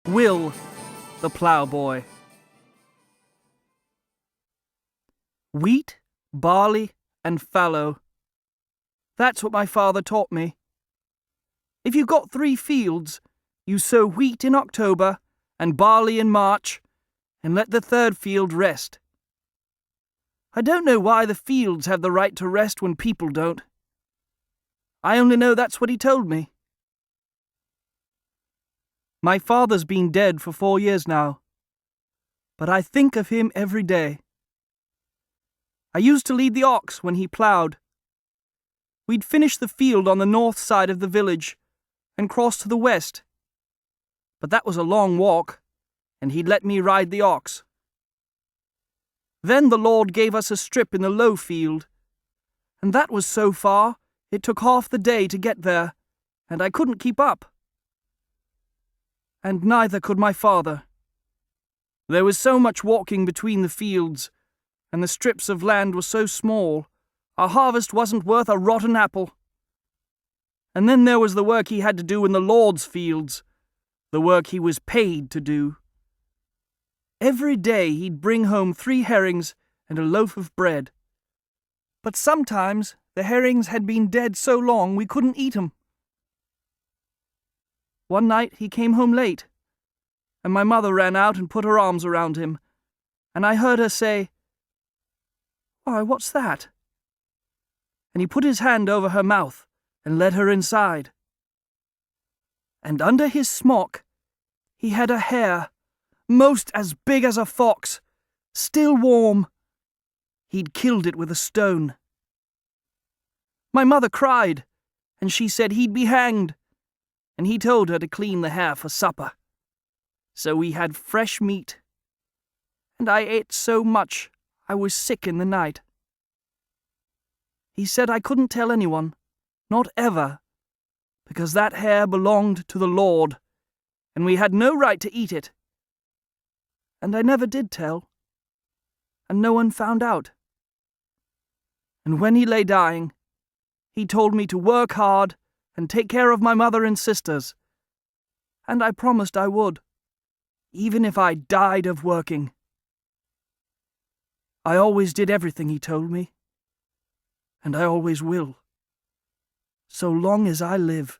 Will, the Plowboy. Wheat, barley, and fallow. That's what my father taught me. If you've got 3 fields, you sow wheat in October and barley in March, and let the 3rd field rest. I don't know why the fields have the right to rest when people don't. I only know that's what he told me. My father's been dead for 4 years now, but I think of him every day. I used to lead the ox when he ploughed. We'd finish the field on the north side of the village and cross to the west, but that was a long walk, and he'd let me ride the ox. Then the Lord gave us a strip in the low field, and that was so far it took half the day to get there, and I couldn't keep up. And neither could my father. There was so much walking between the fields, and the strips of land were so small, our harvest wasn't worth a rotten apple. And then there was the work he had to do in the Lord's fields, the work he was paid to do. Every day he'd bring home 3 herrings and a loaf of bread. But sometimes the herrings had been dead so long we couldn't eat 'em. One night he came home late, and my mother ran out and put her arms around him, and I heard her say, "Why, what's that?" And he put his hand over her mouth and led her inside. And under his smock he had a hare, most as big as a fox, still warm. He'd killed it with a stone. My mother cried, and she said he'd be hanged, and he told her to clean the hare for supper. So we had fresh meat, and I ate so much I was sick in the night. He said I couldn't tell anyone, not ever, because that hare belonged to the Lord, and we had no right to eat it. And I never did tell, and no one found out. And when he lay dying, he told me to work hard and take care of my mother and sisters, and I promised I would, even if I died of working. I always did everything he told me, and I always will, so long as I live.